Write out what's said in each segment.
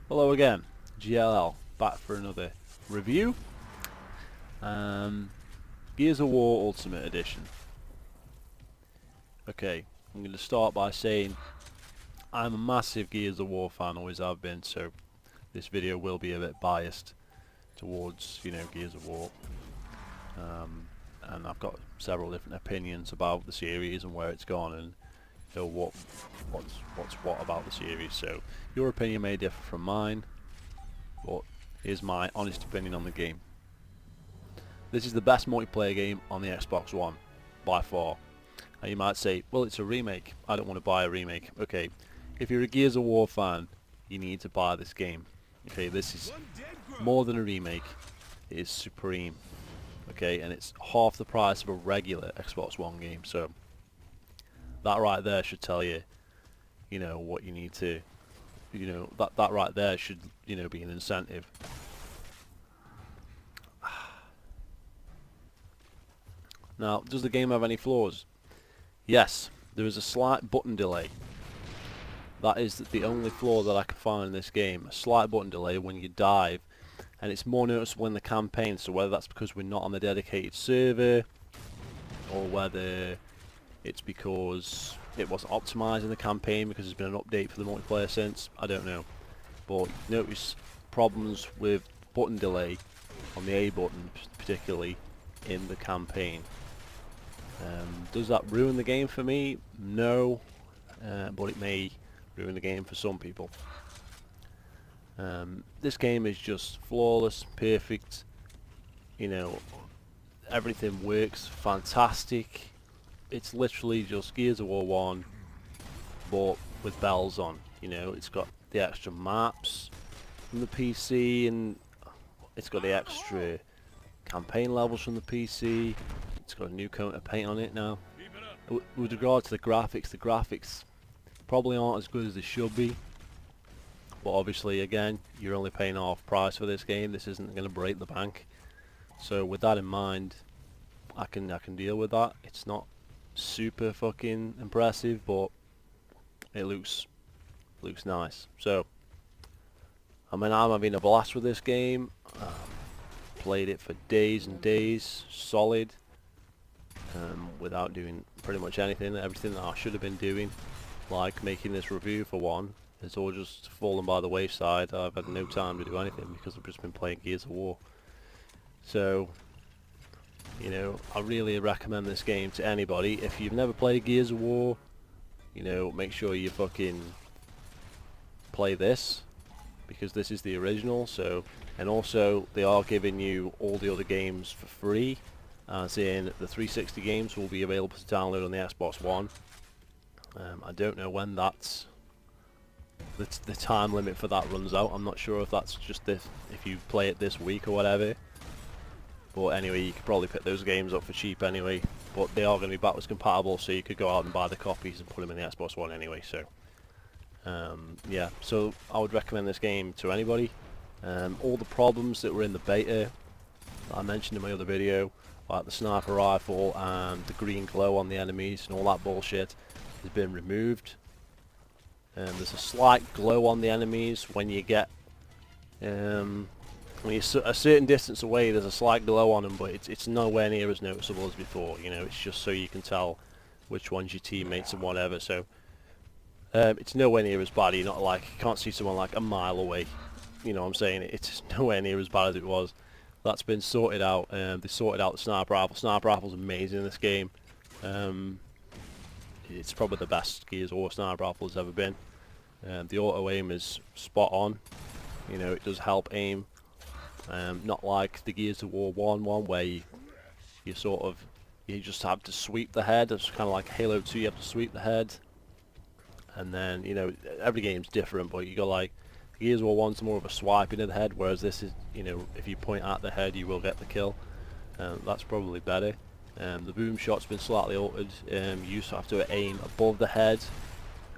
Hello again, GLL, back for another review. Gears of War Ultimate Edition. Okay, I'm going to start by saying I'm a massive Gears of War fan, always have been, so this video will be a bit biased towards, Gears of War. And I've got several different opinions about the series and where it's gone and what's what about the series. So your opinion may differ from mine, but here's my honest opinion on the game. This is the best multiplayer game on the Xbox One, by far. And you might say, well, it's a remake. I don't want to buy a remake. Okay, if you're a Gears of War fan, you need to buy this game. Okay, this is more than a remake. It is supreme. Okay, and it's half the price of a regular Xbox One game. So that right there should tell you, what you need to, that right there should, be an incentive. Now, does the game have any flaws? Yes, there is a slight button delay. That is the only flaw that I can find in this game. A slight button delay when you dive, and it's more noticeable in the campaign, so whether that's because we're not on the dedicated server, or whether it's because it wasn't optimised in the campaign because there's been an update for the multiplayer since, I don't know. But notice problems with button delay on the A button, particularly in the campaign. Does that ruin the game for me? No, but it may ruin the game for some people. This game is just flawless, perfect, everything works fantastic. It's literally just Gears of War 1, but with bells on. It's got the extra maps from the PC, and it's got the extra campaign levels from the PC. It's got a new coat of paint on it now. With regard to the graphics probably aren't as good as they should be. But obviously, again, you're only paying half price for this game. This isn't going to break the bank. So with that in mind, I can deal with that. It's not super fucking impressive, but it looks nice. So I'm having a blast with this game. Played it for days and days, solid. Without doing pretty much everything that I should have been doing, like making this review for one, it's all just fallen by the wayside. I've had no time to do anything because I've just been playing Gears of War. So, I really recommend this game to anybody. If you've never played Gears of War, make sure you fucking play this, because this is the original. So, and also they are giving you all the other games for free. Saying the 360 games will be available to download on the Xbox One. I don't know when that's the time limit for that runs out. I'm not sure if that's just this, if you play it this week or whatever. But anyway, you could probably pick those games up for cheap anyway. But they are going to be backwards compatible, so you could go out and buy the copies and put them in the Xbox One anyway. So yeah, so I would recommend this game to anybody. All the problems that were in the beta that I mentioned in my other video, like the sniper rifle and the green glow on the enemies and all that bullshit, has been removed. There's a slight glow on the enemies when you get when you're a certain distance away. There's a slight glow on them, but it's nowhere near as noticeable as before. It's just so you can tell which one's your teammates and whatever. So it's nowhere near as bad. You can't see someone like a mile away. You know what I'm saying? It's nowhere near as bad as it was. That's been sorted out. They sorted out the sniper rifle. Sniper rifle's amazing in this game. It's probably the best Gears of War sniper rifle has ever been. The auto aim is spot on. It does help aim. Not like the Gears of War 1 where you just have to sweep the head. It's kind of like Halo 2. You have to sweep the head, and then every game's different. But you got like Gears of War 1's more of a swiping of the head, whereas this is, if you point at the head, you will get the kill. That's probably better. The boom shot's been slightly altered. You used to have to aim above the head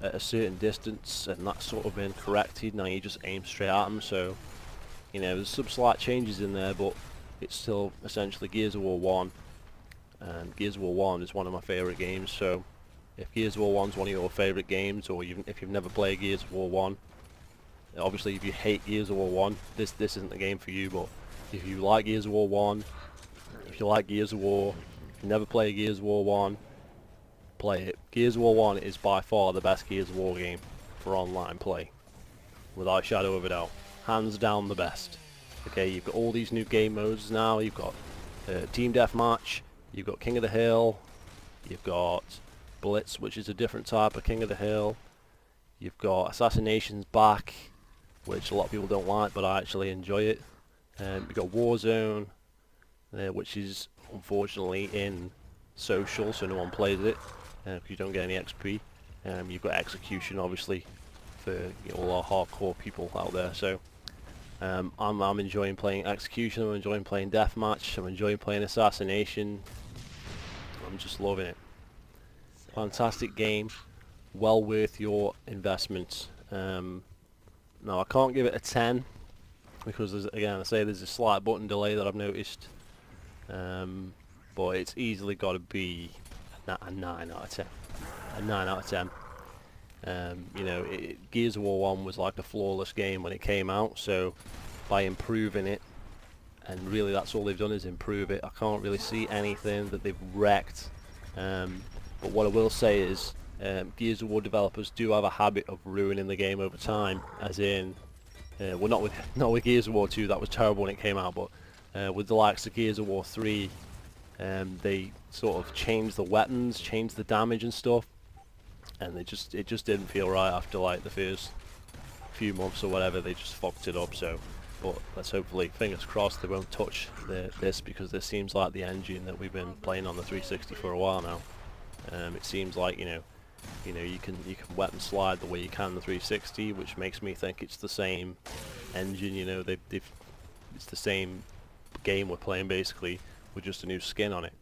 at a certain distance, and that's sort of been corrected. Now you just aim straight at them. So, there's some slight changes in there, but it's still essentially Gears of War 1. And Gears of War 1 is one of my favourite games. So, if Gears of War 1's one of your favourite games, or if you've never played Gears of War 1, Obviously, if you hate Gears of War 1, this isn't the game for you. But if you like Gears of War 1, if you like Gears of War, if you never play Gears of War 1, play it. Gears of War 1 is by far the best Gears of War game for online play, without a shadow of a doubt. Hands down the best. Okay, you've got all these new game modes now. You've got Team Deathmatch, you've got King of the Hill, you've got Blitz, which is a different type of King of the Hill. You've got Assassinations back, which a lot of people don't like, but I actually enjoy it. You've got Warzone, which is unfortunately in social, so no one plays it, because you don't get any XP. You've got Execution, obviously, for all our hardcore people out there. So I'm enjoying playing Execution, I'm enjoying playing Deathmatch, I'm enjoying playing Assassination. I'm just loving it. Fantastic game, well worth your investment. Now I can't give it a 10 because again, I say there's a slight button delay that I've noticed, but it's easily got to be a 9 out of 10. A 9 out of 10. You know, Gears of War 1 was like a flawless game when it came out, so by improving it, and really that's all they've done is improve it, I can't really see anything that they've wrecked. But what I will say is, Gears of War developers do have a habit of ruining the game over time, as in, well, not with Gears of War 2, that was terrible when it came out, but with the likes of Gears of War 3, they sort of changed the weapons, changed the damage and stuff, and it just didn't feel right after like the first few months or whatever. They just fucked it up. So, but let's hopefully, fingers crossed, they won't touch this, because this seems like the engine that we've been playing on the 360 for a while now. It seems like you can weapon slide the way you can the 360, which makes me think it's the same engine. You know, it's the same game we're playing basically, with just a new skin on it.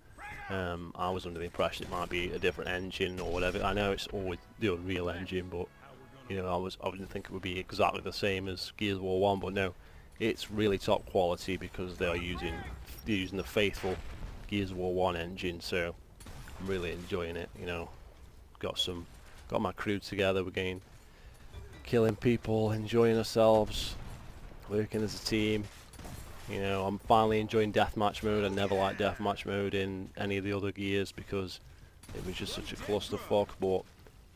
I was under the impression it might be a different engine or whatever. I know it's always the Unreal Engine, but you know, I didn't think it would be exactly the same as Gears of War 1. But no, it's really top quality because they're using the faithful Gears of War 1 engine. So I'm really enjoying it. You know, got my crew together. We're getting killing people, enjoying ourselves, working as a team. You know, I'm finally enjoying deathmatch mode. I never liked deathmatch mode in any of the other Gears because it was just such a clusterfuck. But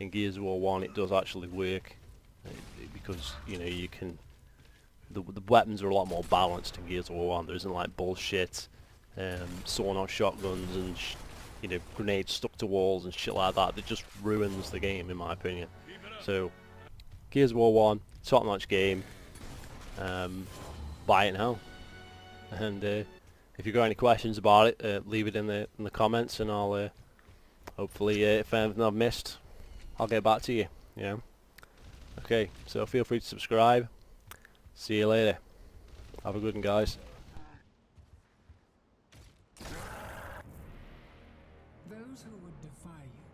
in Gears of War 1, it does actually work because you know the weapons are a lot more balanced in Gears of War 1. There isn't like bullshit sawn-off shotguns and grenades stuck to walls and shit like that. That just ruins the game, in my opinion. So Gears of War 1, top-notch game. Buy it now. And if you've got any questions about it, leave it in the comments, and I'll hopefully, if anything I've missed, I'll get back to you. You know. Okay, so feel free to subscribe. See you later. Have a good one, guys. Those who would defy you